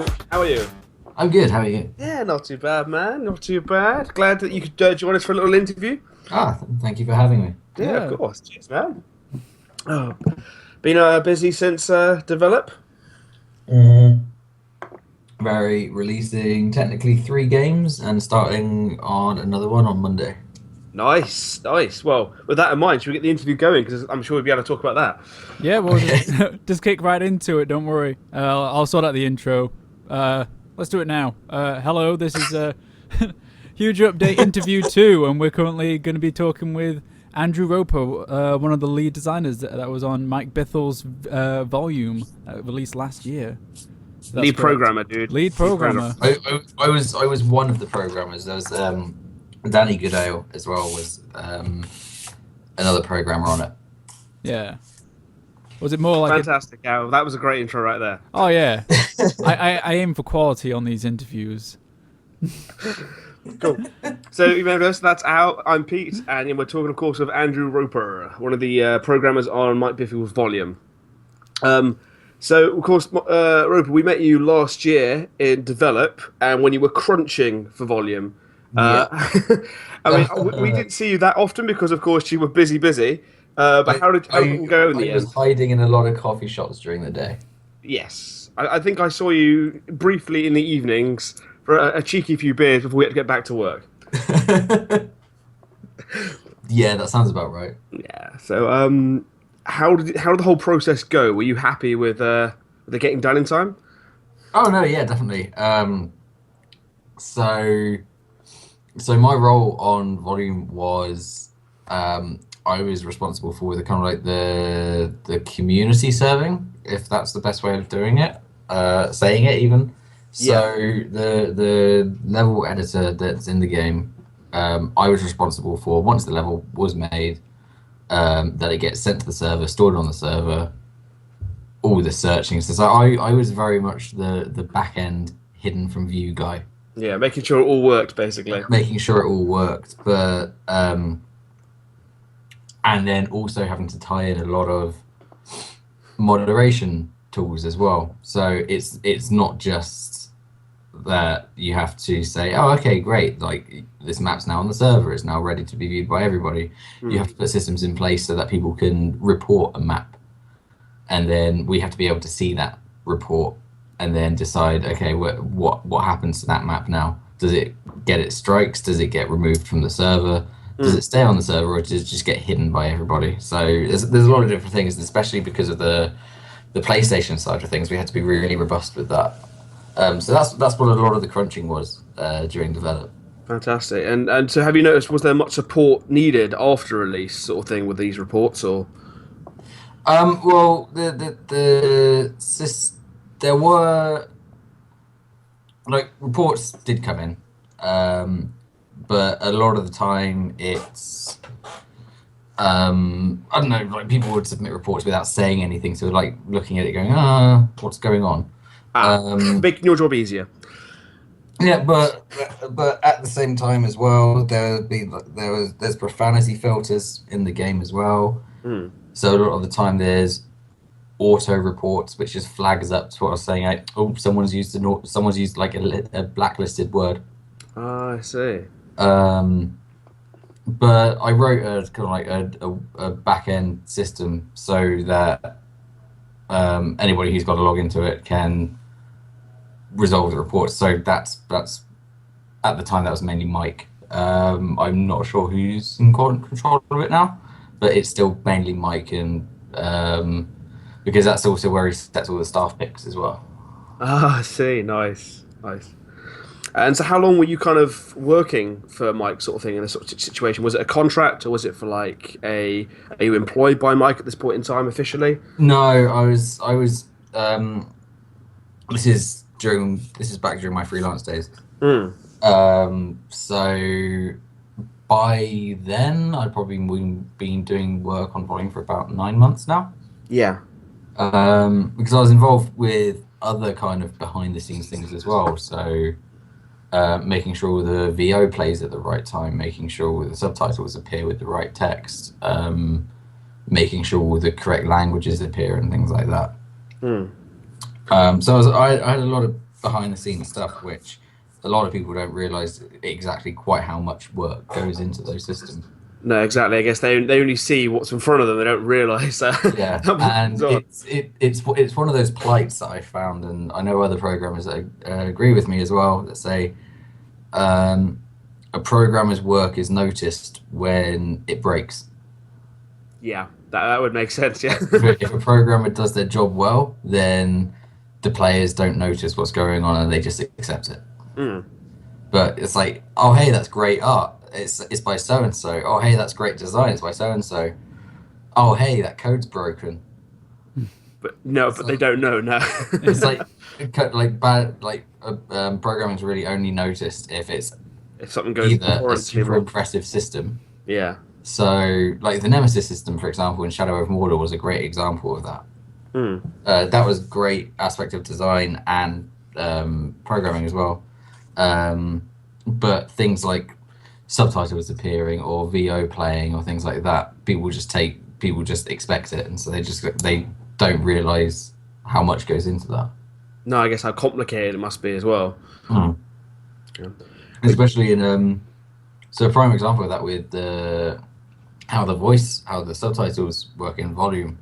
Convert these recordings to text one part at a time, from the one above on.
Hello, how are you? I'm good. How are you? Yeah, not too bad, man. Not too bad. Glad that you could join us for a little interview. Thank you for having me. Yeah, of Yeah. course. Cheers, man. Oh, been busy since develop. Mm. Very releasing technically 3 games and starting on another one on Monday. Nice, nice. Well, with that in mind, should we get the interview going? Because I'm sure we'll be able to talk about that. Yeah, we'll Okay. just kick right into it. Don't worry. I'll sort out the intro. Let's do it now. Hello, this is Huge Update Interview 2, and we're currently going to be talking with Andrew Roper, one of the lead designers that was on Mike Bithel's volume released last year. That's Lead correct. programmer, dude. Lead programmer. I was one of the programmers. There was Danny Goodale as well was another programmer on it. Yeah. Was it more like Fantastic, Al. That was a great intro right there. Oh yeah. I aim for quality on these interviews. Cool. So, you remember us, that's Al, I'm Pete, and we're talking, of course, with Andrew Roper, one of the programmers on Mike Biffle's volume. So, of course, Roper, we met you last year in Develop, and when you were crunching for volume. Yeah. I mean, we didn't see you that often because, of course, you were busy. But how did it go in the I was end? hiding in a lot of coffee shops during the day. Yes. I think I saw you briefly in the evenings for a cheeky few beers before we had to get back to work. Yeah, that sounds about right. Yeah. So, how did the whole process go? Were you happy with the getting done in time? Oh no, yeah, definitely. So my role on Volume was I was responsible for the kind of like the community serving, if that's the best way of doing it, saying it even. So the level editor that's in the game, I was responsible for once the level was made, that it gets sent to the server, stored on the server, all the searching. So I was very much the back end hidden from view guy. Yeah, making sure it all worked, basically. Making sure it all worked, but and then also having to tie in a lot of moderation tools as well. So it's not just that you have to say, oh, okay, great, like this map's now on the server, it's now ready to be viewed by everybody. You have to put systems in place so that people can report a map, and then we have to be able to see that report and then decide, okay, what happens to that map now? Does it get its strikes? Does it get removed from the server? Does it stay on the server, or does it just get hidden by everybody? So there's a lot of different things, especially because of the PlayStation side of things. We had to be really robust with that. So that's what a lot of the crunching was during develop. Fantastic. And so, have you noticed, was there much support needed after release, sort of thing, with these reports, or? Well, there were like reports did come in, but a lot of the time it's I don't know, like people would submit reports without saying anything, so like looking at it going, what's going on? Making your job easier. Yeah, but at the same time as well, there's profanity filters in the game as well. So a lot of the time there's auto reports, which just flags up to what I was saying. Like, oh, someone's used like a blacklisted word. I see. But I wrote a kind of like a back end system so that anybody who's got to log into it can resolve the reports. So that's at the time that was mainly Mike. I'm not sure who's in control of it now, but it's still mainly Mike, and because that's also where he sets all the staff picks as well. I see. Nice. And so, how long were you kind of working for Mike, sort of thing, in this sort of situation? Was it a contract, or was it for like are you employed by Mike at this point in time officially? No, I was. This is back during my freelance days. So by then, I'd probably been doing work on volume for about 9 months now. Yeah. Because I was involved with other kind of behind the scenes things as well. So making sure the VO plays at the right time, making sure the subtitles appear with the right text, making sure the correct languages appear and things like that. So I had a lot of behind the scenes stuff, which a lot of people don't realize exactly quite how much work goes into those systems. No, exactly. I guess they only see what's in front of them. They don't realise that. Yeah, how much and goes on. it's one of those plights that I found, and I know other programmers that agree with me as well, that say a programmer's work is noticed when it breaks. Yeah, that would make sense. Yeah. If a programmer does their job well, then the players don't notice what's going on and they just accept it. Mm. But it's like, oh hey, that's great art. It's by so and so. Oh hey, that's great design. It's by so and so. Oh hey, that code's broken. But no, but they don't know. No. It's like bad. Programming's really only noticed if it's if something goes either a horribly super wrong. impressive system. Yeah. So, like the Nemesis system, for example, in Shadow of Mordor was a great example of that. Mm. That was a great aspect of design and programming as well. But things like subtitles appearing or VO playing or things like that, people just expect it, and so they don't realize how much goes into that. No, I guess how complicated it must be as well. Mm. Yeah. Especially in so a prime example of that with how the subtitles work in volume.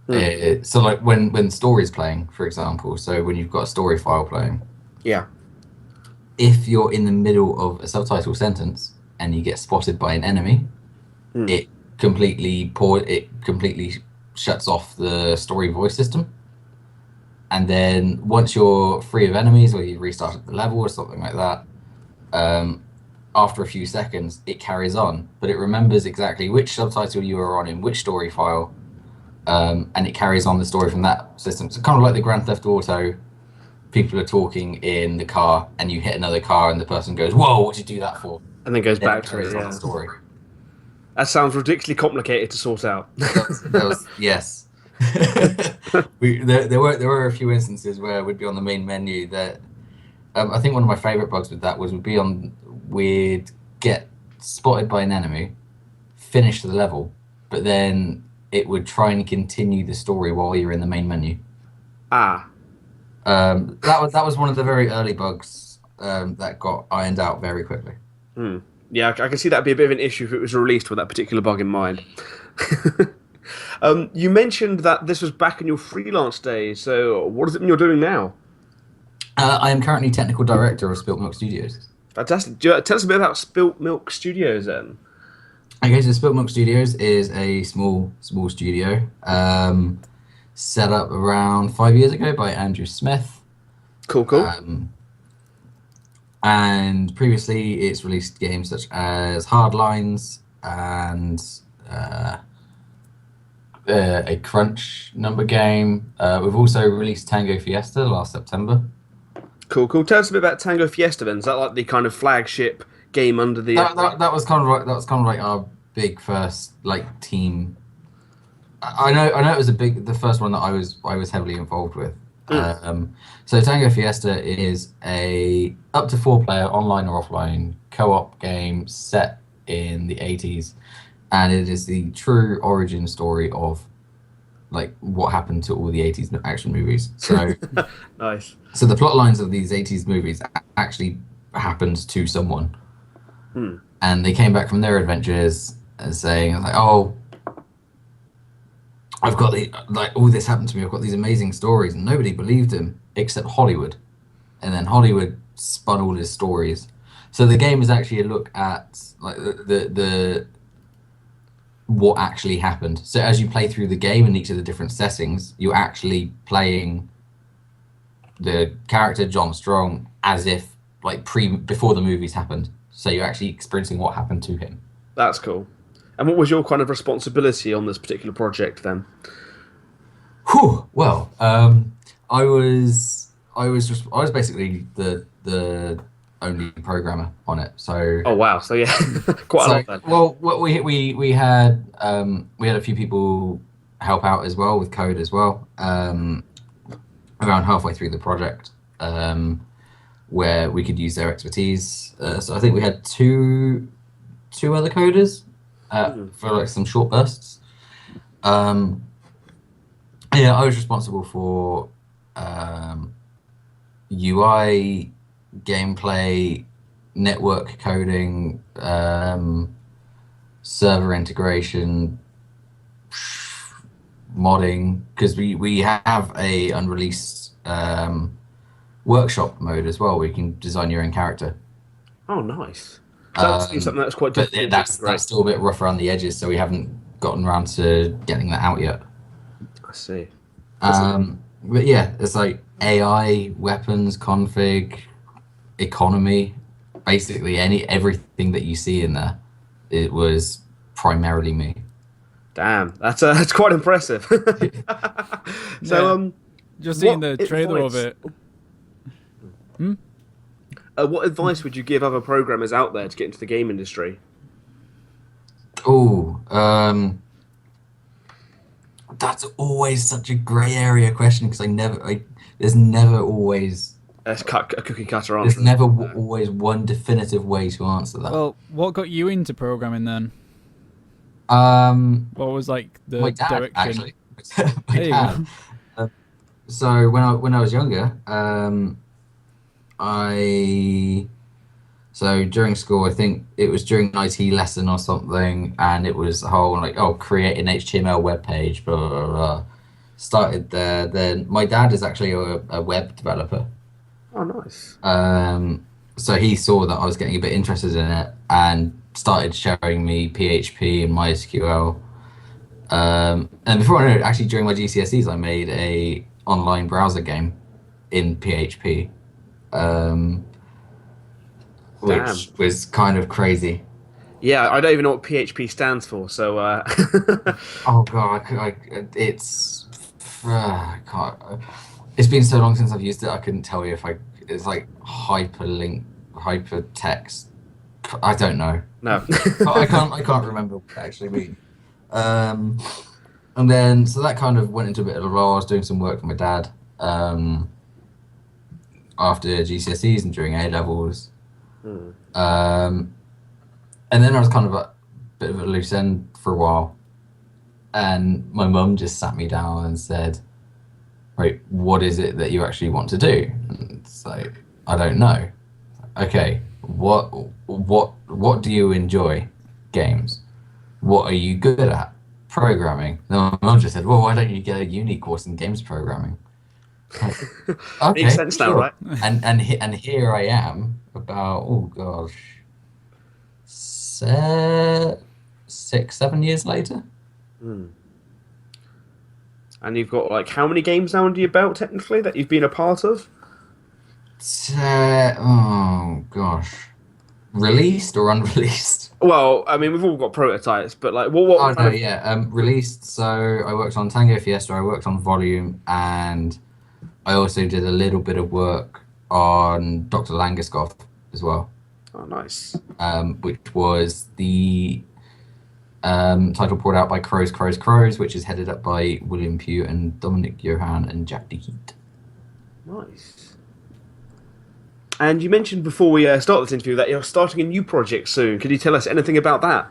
So like when story's playing, for example, so when you've got a story file playing, Yeah. if you're in the middle of a subtitle sentence and you get spotted by an enemy, it completely shuts off the story voice system. And then once you're free of enemies or you restarted the level or something like that, after a few seconds, it carries on, but it remembers exactly which subtitle you were on in which story file, and it carries on the story from that system. So kind of like the Grand Theft Auto, people are talking in the car and you hit another car and the person goes, "Whoa, what did you do that for?" And then goes Then back it to it. carries on Yeah. the story. That sounds ridiculously complicated to sort out. That was yes. There were a few instances where we'd be on the main menu that I think one of my favorite bugs with that was we'd get spotted by an enemy, finish the level, but then it would try and continue the story while you're in the main menu. Ah. That was one of the very early bugs that got ironed out very quickly. Yeah, I can see that'd be a bit of an issue if it was released with that particular bug in mind. You mentioned that this was back in your freelance days, so what does it mean you're doing now? I am currently technical director of Spilt Milk Studios. Fantastic. Tell us a bit about Spilt Milk Studios then. Okay, so Spilt Milk Studios is a small studio set up around 5 years ago by Andrew Smith. Cool. And previously it's released games such as Hardlines and a Crunch number game. We've also released Tango Fiesta last September. Cool. Tell us a bit about Tango Fiesta then. Is that like the kind of flagship game under the? That was kind of like our big first like team. I know it was the first one that I was heavily involved with. So Tango Fiesta is a up to 4-player online or offline co-op game set in the 80s, and it is the true origin story of like what happened to all the 80s action movies. So Nice. So the plot lines of these 80s movies actually happened to someone, and they came back from their adventures and saying like, "Oh, I've got all this happened to me. I've got these amazing stories," and nobody believed him except Hollywood. And then Hollywood spun all his stories. So the game is actually a look at like the what actually happened. So as you play through the game in each of the different settings, you're actually playing the character John Strong as if like before the movies happened. So you're actually experiencing what happened to him. That's cool. And what was your kind of responsibility on this particular project then? Whew. Well, I was basically the only programmer on it. So Oh wow! So yeah, quite a lot then. Well, we had a few people help out as well with code as well. Around halfway through the project, where we could use their expertise. So I think we had two other coders for like some short bursts. Yeah, I was responsible for UI, gameplay, network coding, server integration, modding, because we have a unreleased workshop mode as well where you can design your own character. Oh, nice. So that's something that's quite But difficult. that's still a bit rough around the edges, so we haven't gotten around to getting that out yet. I see. But yeah, it's like AI, weapons, config, economy, basically everything that you see in there. It was primarily me. Damn, that's quite impressive. So, just seeing the trailer of it. What advice would you give other programmers out there to get into the game industry? Oh, that's always such a grey area question because there's never always a cookie cutter answer. There's never always one definitive way to answer that. Well, what got you into programming then? What was like the my dad, direction? Actually, my dad. So when I was younger, so during school, I think it was during an IT lesson or something, and it was the whole like, create an HTML web page, blah, blah, blah. Started there. Then my dad is actually a web developer. Oh, nice. So he saw that I was getting a bit interested in it and started showing me PHP and MySQL. And before I knew it, actually during my GCSEs, I made a online browser game in PHP. Which was kind of crazy. Yeah, I don't even know what PHP stands for, so... Oh god, it's been so long since I've used it, I couldn't tell you it's like hyperlink, hypertext. I don't know. No. I can't remember what it actually means. And then, so that kind of went into a bit of a role. I was doing some work for my dad after GCSEs and during A-levels. And then I was kind of a bit of a loose end for a while, and my mum just sat me down and said, "Right, what is it that you actually want to do?" And it's like, I don't know. Okay, what do you enjoy? Games. What are you good at? Programming. Then my mum just said, "Well, why don't you get a uni course in games programming?" Like, okay, makes sense now, right? And here I am about 6-7 years later. And you've got like how many games now under your belt technically that you've been a part of? Oh gosh, released or unreleased? Well, I mean, we've all got prototypes, but like what? Released. So I worked on Tango Fiesta. I worked on Volume, and I also did a little bit of work on Dr. Langeskov as well. Oh, nice. Which was the title brought out by Crows, which is headed up by William Pugh and Dominic Johan and Jack DeHeat. Nice. And you mentioned before we start this interview that you're starting a new project soon. Could you tell us anything about that?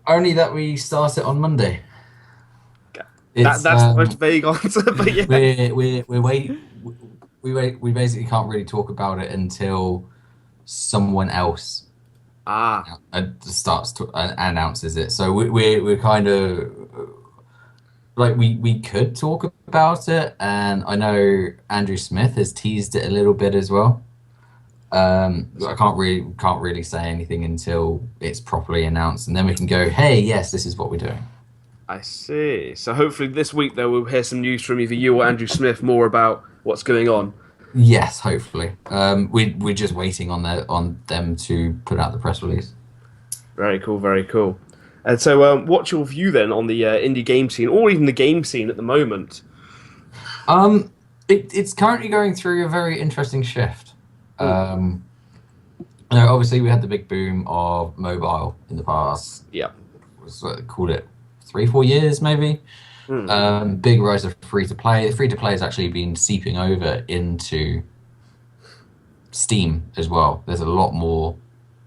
Only that we start it on Monday. That's the most vague answer, but yeah. We basically can't really talk about it until someone else starts to announces it. So we're kind of like we could talk about it, and I know Andrew Smith has teased it a little bit as well. I can't really say anything until it's properly announced, and then we can go, hey, yes, this is what we're doing. I see. So hopefully this week, though, we'll hear some news from either you or Andrew Smith more about what's going on. Yes, hopefully. We're just waiting on them to put out the press release. Very cool, very cool. And so what's your view then on the indie game scene, or even the game scene at the moment? It's currently going through a very interesting shift. Obviously, we had the big boom of mobile in the past. Yeah. Called it 3-4 years, maybe. Big rise of free-to-play. The free-to-play has actually been seeping over into Steam as well. There's a lot more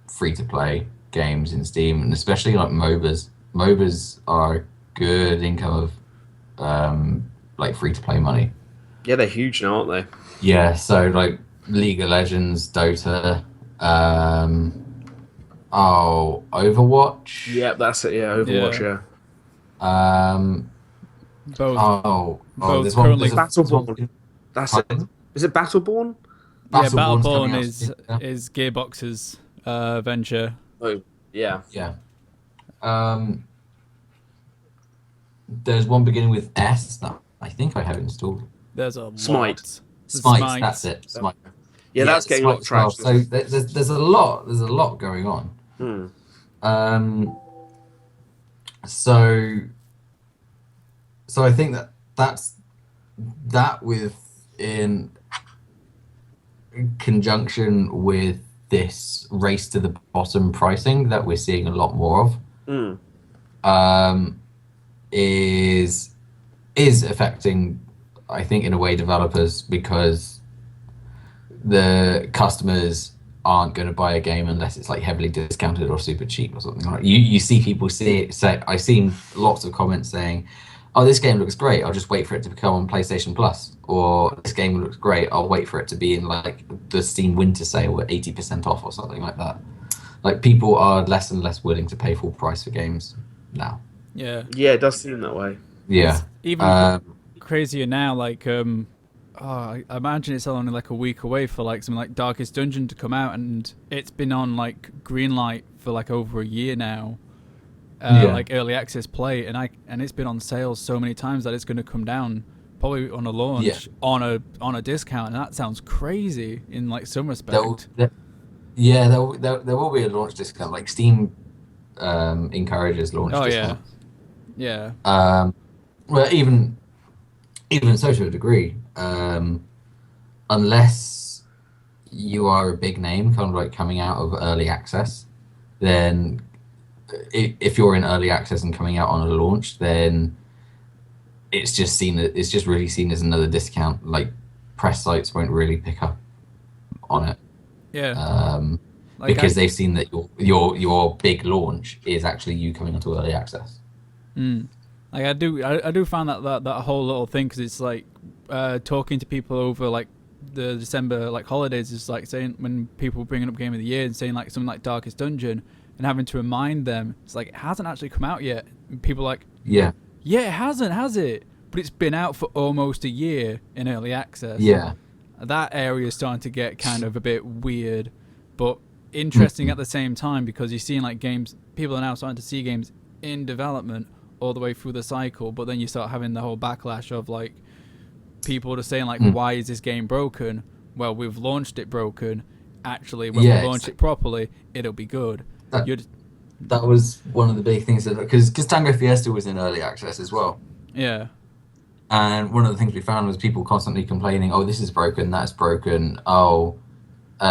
free-to-play games in Steam, and especially like MOBAs. MOBAs are good income of like free-to-play money. Yeah, they're huge now, aren't they? Yeah, so like League of Legends, Dota, Overwatch. Yeah, that's it. Yeah, Overwatch. Yeah. Yeah, Both There's both one. currently. There's one. Battleborn. That's it. Pardon? Is it Battleborn? Yeah, Battleborn's coming Battleborn out is soon, yeah. is Gearbox's venture. Oh, yeah. Yeah. There's one beginning with S that I think I have installed. There's a Smite. lot. Smite, that's it. Smite. Yeah, that's getting a lot of Smite as well. traction. So there's a lot going on. Hmm. So I think that's that in conjunction with this race to the bottom pricing that we're seeing a lot more of. Is affecting, I think, in a way, developers, because the customers aren't going to buy a game unless it's like heavily discounted or super cheap or something like that. You see people say I've seen lots of comments saying, oh, this game looks great, I'll just wait for it to become on PlayStation Plus, or this game looks great, I'll wait for it to be in like the Steam winter sale at 80% off or something like that. Like, people are less and less willing to pay full price for games now. Yeah. Yeah, it does seem that way. Yeah. It's even crazier now. Like, I imagine it's only like a week away for like something like Darkest Dungeon to come out, and it's been on like Greenlight for like over a year now. Like early access play, and it's been on sale so many times that it's going to come down probably on a launch on a discount, and that sounds crazy in like some respect. There will be a launch discount. Like Steam encourages launch discounts. Yeah. Well, even so, to a degree, unless you are a big name, kind of like coming out of early access, then if you're in early access and coming out on a launch, then it's just really seen as another discount. Like, press sites won't really pick up on it. Yeah. Because they've seen that your big launch is actually you coming onto early access. Like I do find that whole little thing, because it's like talking to people over like the December like holidays, is like saying, when people were bringing up Game of the Year and saying like something like Darkest Dungeon, and having to remind them, it's like, it hasn't actually come out yet. And people are like, yeah, it hasn't, has it? But it's been out for almost a year in early access. Yeah, that area is starting to get kind of a bit weird, but interesting at the same time, because you're seeing like games, people are now starting to see games in development all the way through the cycle, but then you start having the whole backlash of like people just saying like, why is this game broken? Well, we've launched it broken. Actually, when we launch it properly, it'll be good. That was one of the big things, because Tango Fiesta was in early access as well. Yeah. And one of the things we found was people constantly complaining, oh, this is broken, that's broken, oh,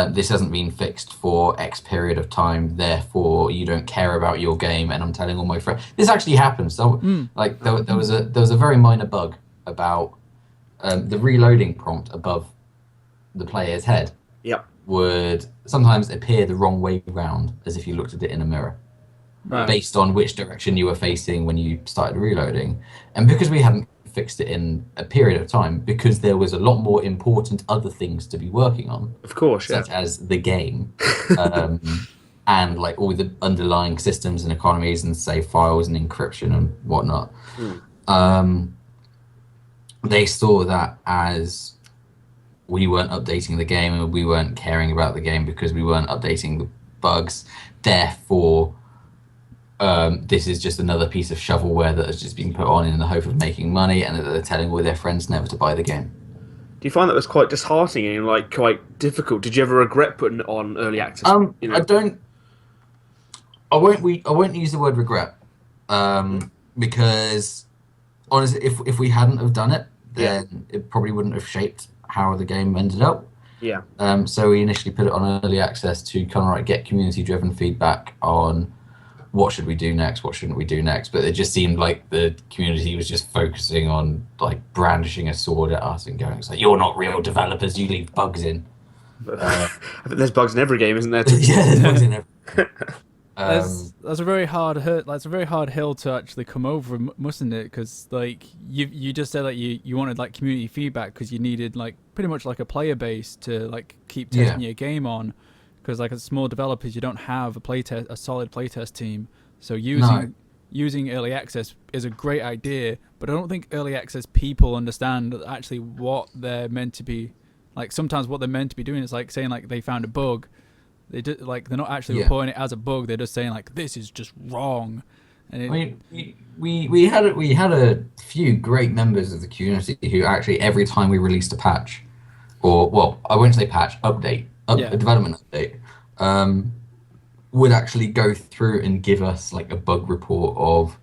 this hasn't been fixed for X period of time, therefore you don't care about your game. And I'm telling all my friends, this actually happened. So like there was a very minor bug about the reloading prompt above the player's head. Yep. Would sometimes appear the wrong way round, as if you looked at it in a mirror, based on which direction you were facing when you started reloading. And because we hadn't fixed it in a period of time, because there was a lot more important other things to be working on, of course, such as the game, and like all the underlying systems and economies and save files and encryption and whatnot. They saw that as we weren't updating the game, and we weren't caring about the game because we weren't updating the bugs. Therefore, this is just another piece of shovelware that has just been put on in the hope of making money, and that they're telling all their friends never to buy the game. Do you find that was quite disheartening and like quite difficult? Did you ever regret putting it on early access? You know? I won't use the word regret, because honestly, if we hadn't have done it, then it probably wouldn't have shaped how the game ended up. Yeah. So we initially put it on early access to kind of like get community-driven feedback on what should we do next, what shouldn't we do next. But it just seemed like the community was just focusing on like brandishing a sword at us and going, "It's like, you're not real developers, you leave bugs in." I think there's bugs in every game, isn't there? Yeah, there's bugs in every. That's a very hard hurt. That's a very hard hill to actually come over, mustn't it? Because like you just said that you wanted like community feedback because you needed like pretty much like a player base to like keep testing your game on. Because like as small developers, you don't have a solid playtest team. So using early access is a great idea, but I don't think early access people understand actually what they're meant to be. Like sometimes what they're meant to be doing is like saying like they found a bug. They do, like they're not actually reporting it as a bug. They're just saying like this is just wrong. And I mean, we had a few great members of the community who actually every time we released a patch, or well, I won't say patch, update, a development update, would actually go through and give us like a bug report of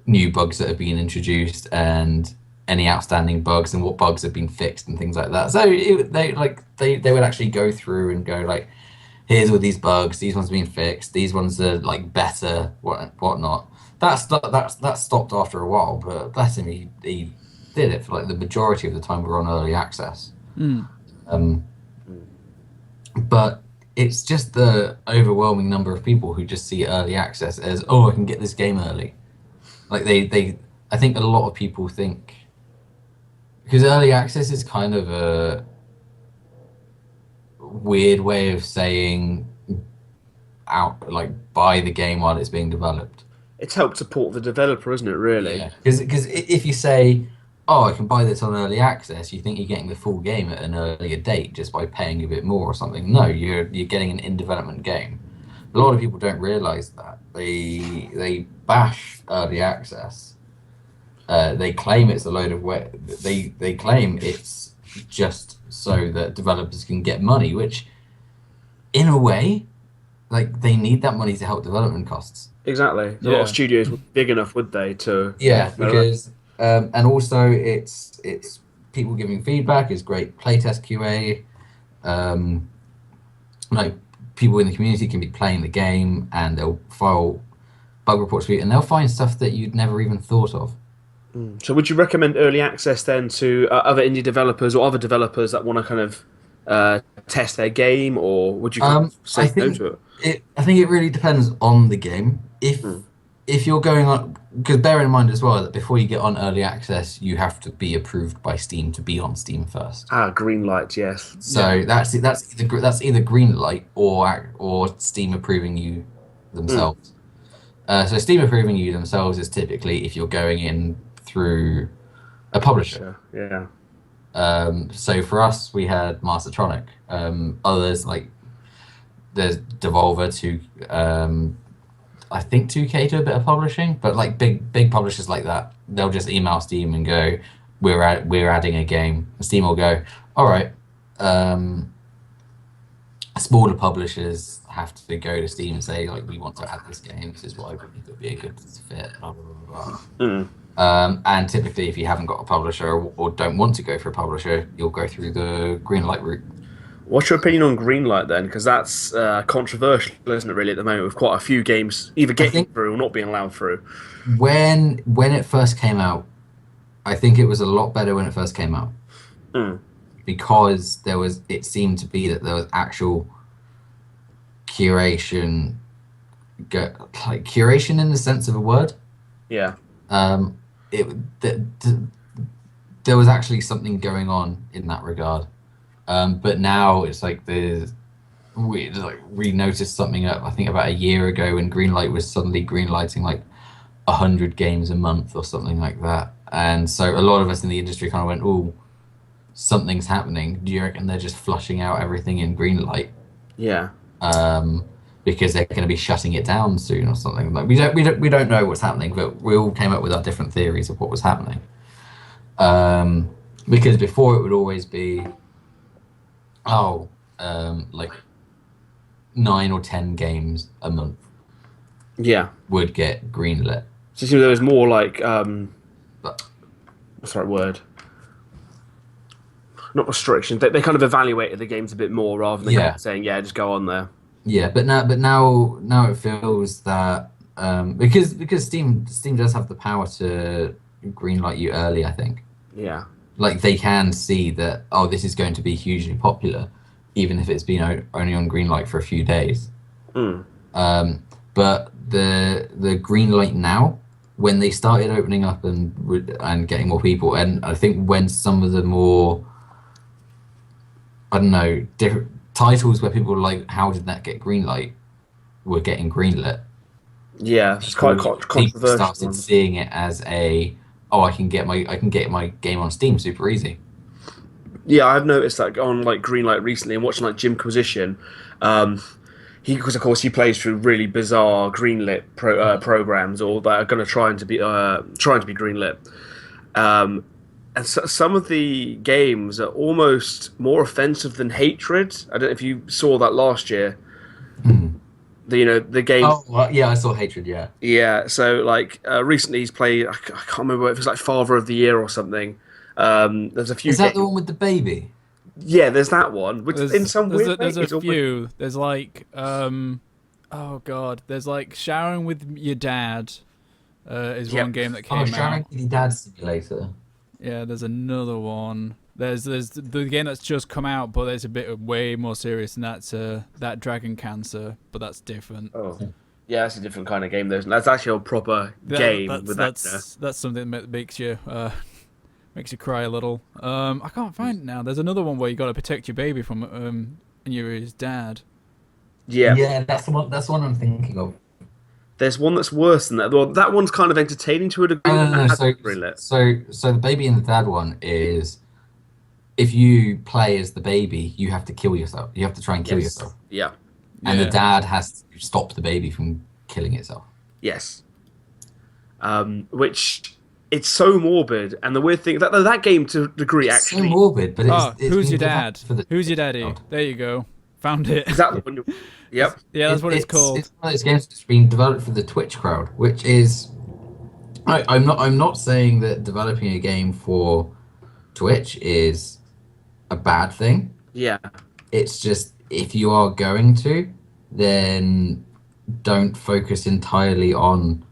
new bugs that have been introduced and any outstanding bugs and what bugs have been fixed and things like that. So they would actually go through and go like, here's all these bugs, these ones have been fixed, these ones are like better, whatnot. That stopped after a while, but bless him, he did it for like the majority of the time we were on early access. But it's just the overwhelming number of people who just see early access as, oh, I can get this game early. Like I think a lot of people think, because early access is kind of a weird way of saying buy the game while it's being developed. It's helped support the developer, isn't it, really? Yeah, because if you say, oh, I can buy this on early access, you think you're getting the full game at an earlier date just by paying a bit more or something. No, you're getting an in-development game. A lot of people don't realize that. They bash early access. They claim it's a load of they claim it's just so that developers can get money, which in a way, like they need that money to help development costs. Exactly. A lot of studios were big enough, would they, to because and also it's people giving feedback is great playtest QA. Like people in the community can be playing the game and they'll file bug reports for you and they'll find stuff that you'd never even thought of. So would you recommend early access then to other indie developers or other developers that want to kind of test their game, or would you say no to it? I think it really depends on the game. If you're going on, because bear in mind as well that before you get on early access, you have to be approved by Steam to be on Steam first. Green light, yes. So that's either green light or Steam approving you themselves. So Steam approving you themselves is typically if you're going in through a publisher. Yeah. So for us, we had Mastertronic. Others like there's Devolver to I think 2K to a bit of publishing, but like big publishers like that, they'll just email Steam and go, we're adding a game. Steam will go, all right. Smaller publishers have to go to Steam and say like, we want to add this game. This is why we think it would be a good fit. Blah, blah, blah, blah. And typically, if you haven't got a publisher or don't want to go for a publisher, you'll go through the green light route. What's your opinion on Greenlight then? Because that's controversial, isn't it, really, at the moment, with quite a few games either getting through or not being allowed through. When it first came out, I think it was a lot better when it first came out. Because it seemed to be that there was actual curation, like curation in the sense of a word. Yeah. There was actually something going on in that regard. But now it's like we noticed something up, I think about a year ago when Greenlight was suddenly greenlighting like 100 games a month or something like that. And so a lot of us in the industry kind of went, oh, something's happening. Do you reckon they're just flushing out everything in Greenlight? Yeah. Because they're going to be shutting it down soon or something. Like we don't know what's happening, but we all came up with our different theories of what was happening. Because before it would always be, like 9 or 10 games a month. Yeah. Would get greenlit. So it seems there was more like what's the right word? Not restrictions. They kind of evaluated the games a bit more rather than kind of saying, yeah, just go on there. Yeah, but now it feels that because Steam does have the power to greenlight you early, I think. Yeah. Like they can see that this is going to be hugely popular, even if it's been only on Greenlight for a few days. Mm. But the green light now, when they started opening up and getting more people, and I think when some of the more, I don't know, different titles where people were like, how did that get green light, were getting greenlit. Yeah, it's quite People controversial. started seeing it as I can get my game on Steam super easy. Yeah, I've noticed that on like Greenlight recently and watching like Jimquisition. Because of course he plays through really bizarre greenlit programs, or that are going to trying to be greenlit. And so, some of the games are almost more offensive than Hatred. I don't know if you saw that last year. The game. Oh, well, yeah, I saw Hatred. Yeah. Yeah, so like recently he's played. I can't remember if it was like Father of the Year or something. There's a few. Is that the one with the baby? Yeah, there's that one. Which in some weird way, there's it's a almost- few. There's like oh god, there's like Showering with Your Dad. Is Yep. one game that Oh, came Sharing out. with Your Dad Simulator. Yeah, there's another one. There's the game that's just come out, but there's a bit of way more serious, and that's that Dragon Cancer, but that's different. Oh, yeah, that's a different kind of game. That's actually a proper game with that. That's something that makes you cry a little. I can't find it now. There's another one where you got to protect your baby from and you're his dad. Yeah, Yeah, that's the one. That's the one I'm thinking of. there's one that's worse than that. Well, that one's kind of entertaining to a degree. No. That's So, greenlit. so the baby and the dad one is, if you play as the baby, you have to kill yourself. You have to try and kill yourself, Yeah. and Yeah. the dad has to stop the baby from killing itself. Yes. Which it's so morbid, and the weird thing that game to a degree It's so actually morbid, but Oh, it's Who's been Your developed Dad? for the Who's Your Daddy? crowd. There you go. Found it. is that the one. Yep. Yeah, that's what it's called. It's one of those games that's been developed for the Twitch crowd, which is, I'm not saying that developing a game for Twitch is a bad thing. Yeah. It's just, if you are going to, then don't focus entirely on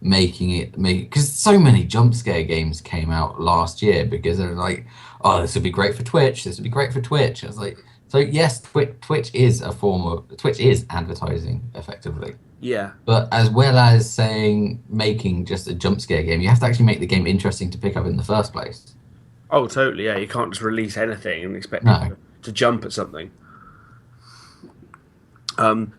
because so many jump scare games came out last year because they're like, oh, this would be great for Twitch. This would be great for Twitch. I was like, so yes, Twitch is advertising effectively. Yeah. But as well as making just a jump scare game, you have to actually make the game interesting to pick up in the first place. Oh, totally. Yeah, you can't just release anything and expect No. people to jump at something.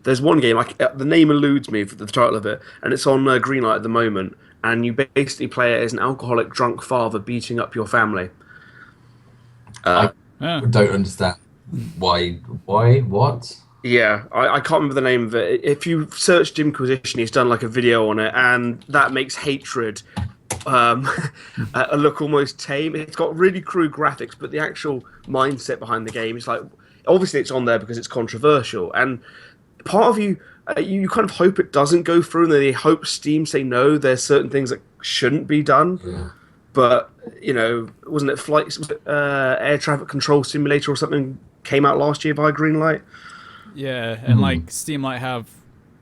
There's one game, the name eludes me for the title of it, and it's on Greenlight at the moment, and you basically play it as an alcoholic drunk father beating up your family. I Yeah. don't understand why, what? Yeah, I can't remember the name of it. If you search Jimquisition, he's done like a video on it, and that makes Hatred look almost tame. It's got really crude graphics, but the actual mindset behind the game is like, obviously it's on there because it's controversial, and part of you you kind of hope it doesn't go through, and they hope Steam say no, there's certain things that shouldn't be done. Yeah. But wasn't it air traffic control simulator or something came out last year by Greenlight? Yeah, and like Steam might have,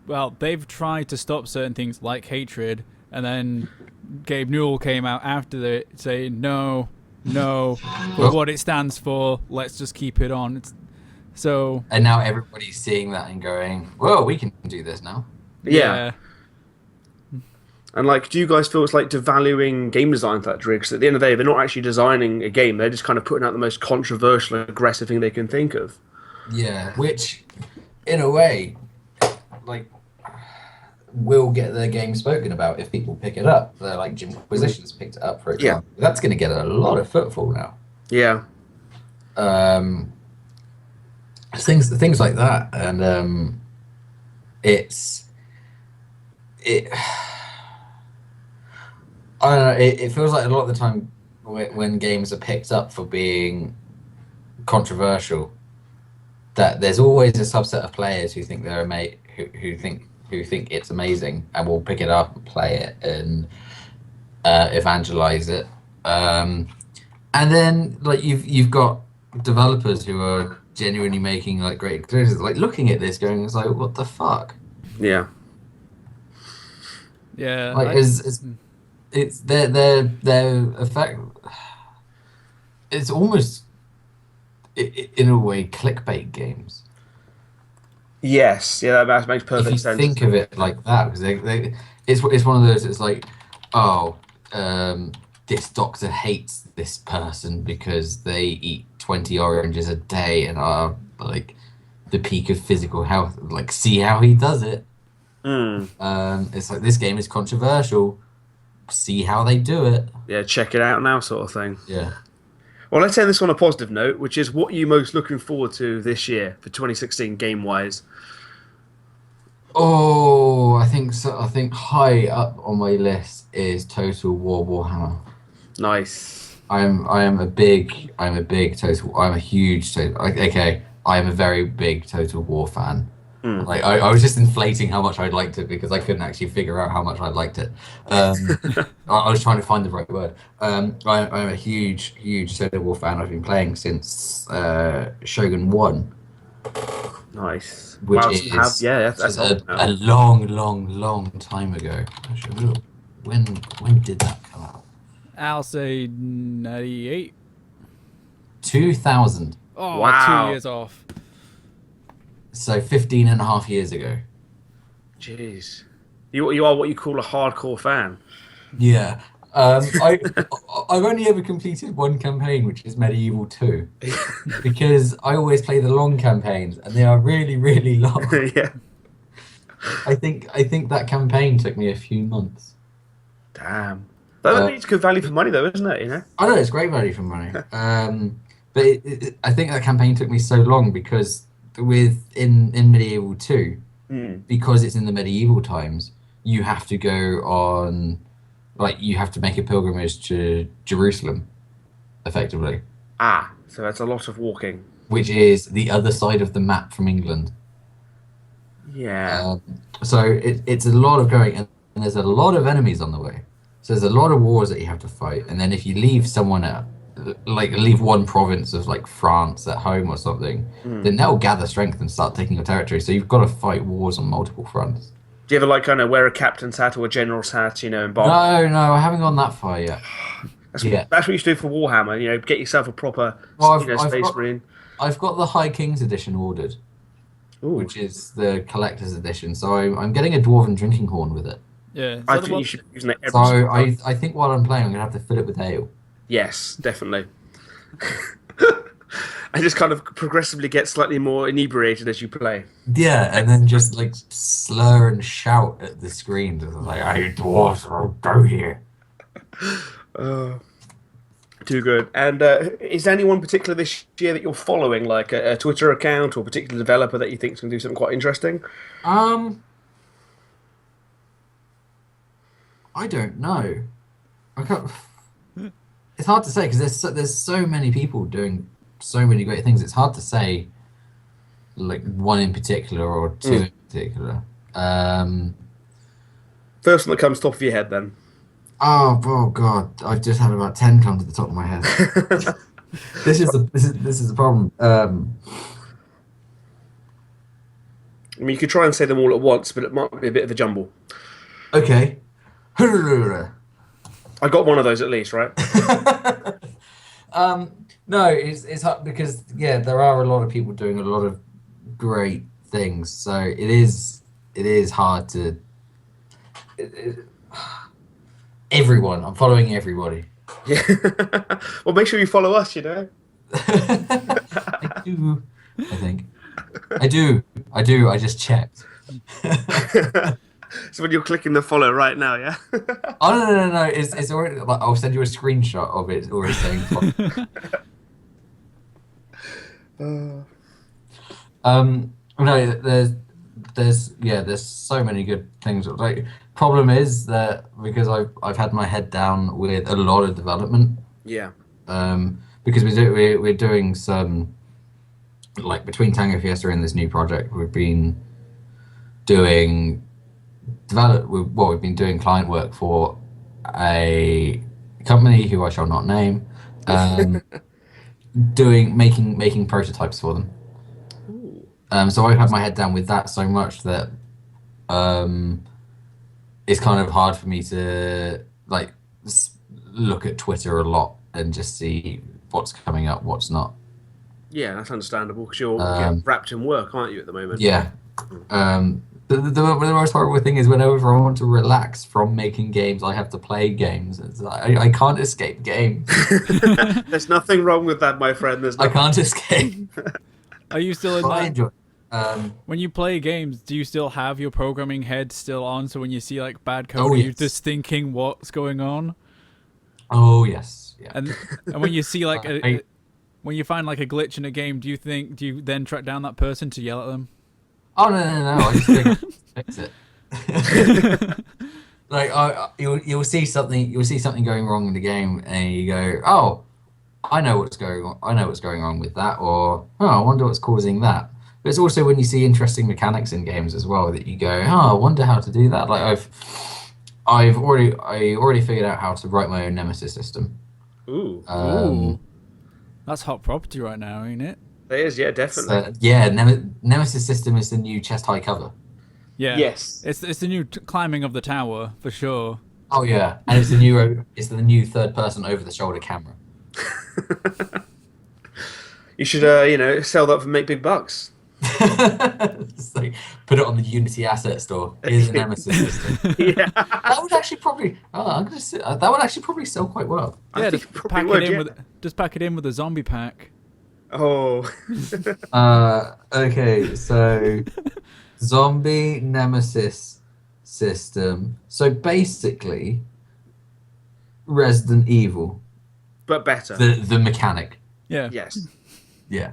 well, they've tried to stop certain things like Hatred, and then Gabe Newell came out after it saying no, for what it stands for, let's just keep it on. So And now everybody's seeing that and going, well, we can do this now. Yeah. And like, do you guys feel it's like devaluing game design to that degree? Because at the end of the day, they're not actually designing a game; they're just kind of putting out the most controversial, aggressive thing they can think of. Yeah, which, in a way, like, will get their game spoken about if people pick it up. They're like Jimquisition's picked it up, for example. Yeah. That's going to get a lot of footfall now. Yeah. Things like that, and I don't know. It feels like a lot of the time when games are picked up for being controversial, that there's always a subset of players who think they're who think it's amazing and will pick it up and play it and evangelize it. And then like you've got developers who are genuinely making like great experiences, like looking at this going, it's like, what the fuck? Yeah. Yeah. Like it's their effect. It's almost in a way clickbait games. Yes, yeah, that makes If perfect you sense. think of it like that, because it's one of those. It's like, oh, this doctor hates this person because they eat 20 oranges a day and are like the peak of physical health. Like, see how he does it. Mm. It's like this game is controversial. See how they do it. Yeah, check it out now, sort of thing. Yeah. Well, let's end this on a positive note, which is what are you most looking forward to this year for 2016 game wise? Oh, I think so. I think high up on my list is Total War Warhammer. Nice. I'm a huge total. Okay, I am a very big Total War fan. Mm. Like I was just inflating how much I liked it because I couldn't actually figure out how much I liked it. I was trying to find the right word. I'm a huge Total War fan. I've been playing since Shogun 1, Nice. which Wow, is so you have, yeah, that's old now. a long time ago. Actually, when did that come out? I'll say 98. 2000. Oh, Wow. 2 years off. So 15 and a half years ago. Jeez. You are what you call a hardcore fan. Yeah. I've only ever completed one campaign, which is Medieval 2, because I always play the long campaigns, and they are really long. Yeah. I think that campaign took me a few months. Damn. That's good value for money, though, isn't it? You know. I know it's great value for money. But I think that campaign took me so long because in Medieval 2, because it's in the medieval times, you have to go on, like, you have to make a pilgrimage to Jerusalem, effectively. So that's a lot of walking. Which is the other side of the map from England. Yeah. So it's a lot of going, and there's a lot of enemies on the way. So there's a lot of wars that you have to fight, and then if you leave someone out, like leave one province of like France at home or something, then they'll gather strength and start taking your territory. So you've got to fight wars on multiple fronts. Do you ever like kind of wear a captain's hat or a general's hat, you know, and bomb? No, I haven't gone that far yet. That's what you should do for Warhammer. You know, get yourself a proper Space Marine. I've got the High Kings edition ordered, which is the collector's edition. So I'm getting a dwarven drinking horn with it. Yeah. I think you should be using it every So single time. I think while I'm playing, I'm gonna have to fill it with ale. Yes, definitely. And just kind of progressively get slightly more inebriated as you play. Yeah, and then just like slur and shout at the screen, just like, "Hey, dwarves, go here." Too good. And is there anyone particular this year that you're following, like a Twitter account or a particular developer that you think is going to do something quite interesting? I don't know. I can't. It's hard to say because there's so many people doing so many great things. It's hard to say, like one in particular or two in particular. First one that comes top of your head, then. Oh God! I've just had about 10 come to the top of my head. This is the problem. I mean, you could try and say them all at once, but it might be a bit of a jumble. Okay. I got one of those at least, right? No, it's hard because there are a lot of people doing a lot of great things. So it is hard to. Everyone, I'm following everybody. Yeah. Well, make sure you follow us. You know. I do. I think. I do. I just checked. So when you're clicking the follow right now, yeah. Oh no! It's already. Like, I'll send you a screenshot of it. It's already saying follow. No, there's so many good things. Like, problem is that because I've had my head down with a lot of development. Yeah. Because we're doing some, like, between Tango Fiesta and this new project, we've been doing we've been doing client work for a company who I shall not name, making prototypes for them. So I've had my head down with that so much that it's kind of hard for me to like look at Twitter a lot and just see what's coming up, what's not. Yeah, that's understandable because you're wrapped in work, aren't you, at the moment? Yeah, The most horrible thing is whenever I want to relax from making games, I have to play games. It's like, I can't escape games. There's nothing wrong with that, my friend. There's I nothing. can't escape. Are you still in But I that? enjoy. When you play games, do you still have your programming head still on? So when you see like bad code, Oh, are you yes. just thinking what's going on? Oh yes, yeah. And when you see like I- when you find like a glitch in a game, do you then track down that person to yell at them? Oh no! I just think fix it. Like you'll see something going wrong in the game, and you go, "Oh, I know what's going on. I know what's going on with that," or "Oh, I wonder what's causing that." But it's also when you see interesting mechanics in games as well that you go, "Oh, I wonder how to do that." Like I already figured out how to write my own nemesis system. Ooh, Ooh, that's hot property right now, ain't it? it is, yeah, definitely. So, yeah, nemesis system is the new chest high cover. Yeah. Yes. It's the new climbing of the tower for sure. Oh yeah, and it's the new third person over the shoulder camera. You should, sell that for make big bucks. Just like, put it on the Unity asset store. Here's a nemesis system. Yeah. That would actually probably. Oh, I'm gonna say, that would actually probably sell quite well. Yeah, think just it pack probably it in would, just pack it in with a zombie pack. Oh. Okay, so zombie nemesis system. So basically, Resident Evil, But better. the mechanic. Yeah. Yes. Yeah.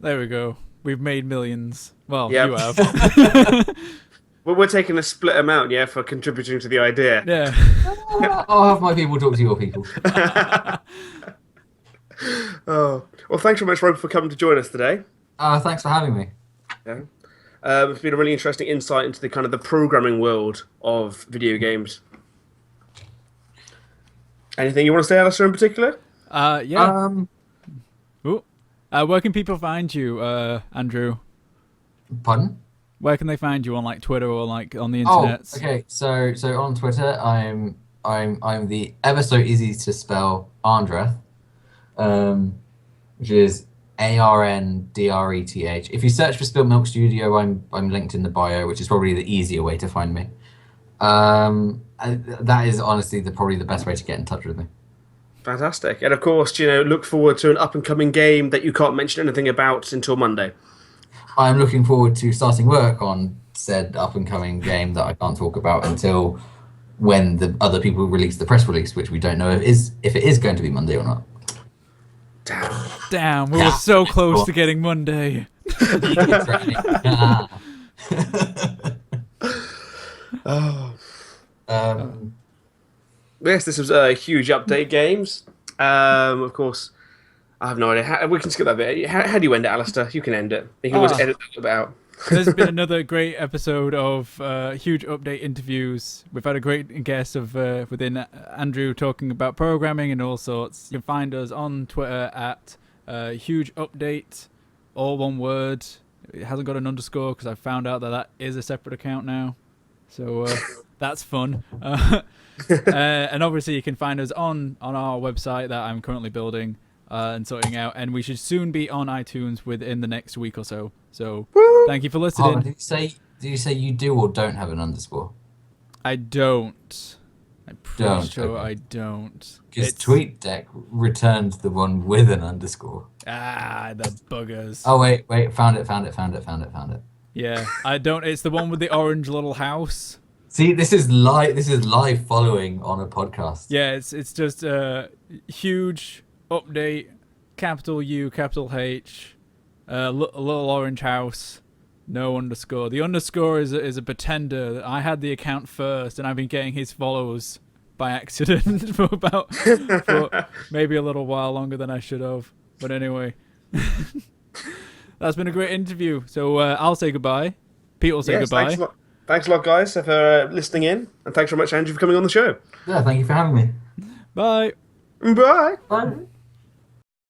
There we go. We've made millions. Well, Yep. you have. Well, we're taking a split amount, yeah, for contributing to the idea. Yeah. I'll have my people talk to your people. Oh. Well, thanks very much, Rob, for coming to join us today. Thanks for having me. Yeah. It's been a really interesting insight into the kind of the programming world of video games. Anything you want to say, Alistair, in particular? Yeah. Ooh. Where can people find you, Andrew? Pardon? Where can they find you on like Twitter or like on the Oh, internet? okay. So on Twitter, I'm the ever so easy to spell Andwer, which is ARNDRETH. If you search for Spilt Milk Studio, I'm linked in the bio, which is probably the easier way to find me. That is honestly probably the best way to get in touch with me. Fantastic. And of course, look forward to an up-and-coming game that you can't mention anything about until Monday. I'm looking forward to starting work on said up-and-coming game that I can't talk about until when the other people release the press release, which we don't know if it is going to be Monday or not. Damn, we were so close to getting Monday. Oh. Um, Yes, this was a huge update games. Of course, I have no idea. We can skip that bit. How do you end it, Alistair? You can end it. You can always edit that bit out. This has been another great episode of huge update interviews. We've had a great guest of within Andrew talking about programming and all sorts. You can find us on Twitter at huge update, all one word. It hasn't got an underscore because I found out that is a separate account now. So that's fun. And obviously you can find us on our website that I'm currently building and sorting out, and we should soon be on iTunes within the next week or so. So thank you for listening. Did you say you do or don't have an underscore? I don't. I'm pretty Don't, sure okay. I don't. Because TweetDeck returned the one with an underscore. The buggers. Oh wait, found it. Yeah, I don't. It's the one with the orange little house. See, this is live following on a podcast. Yeah, it's just a huge update, capital U, capital H, a little orange house, no underscore. The underscore is a pretender. I had the account first, and I've been getting his follows by accident for maybe a little while longer than I should have. But anyway, that's been a great interview. So I'll say goodbye. Pete will say goodbye. Thanks a lot, guys, for listening in, and thanks very much, Andrew, for coming on the show. Yeah, thank you for having me. Bye. Bye. Bye.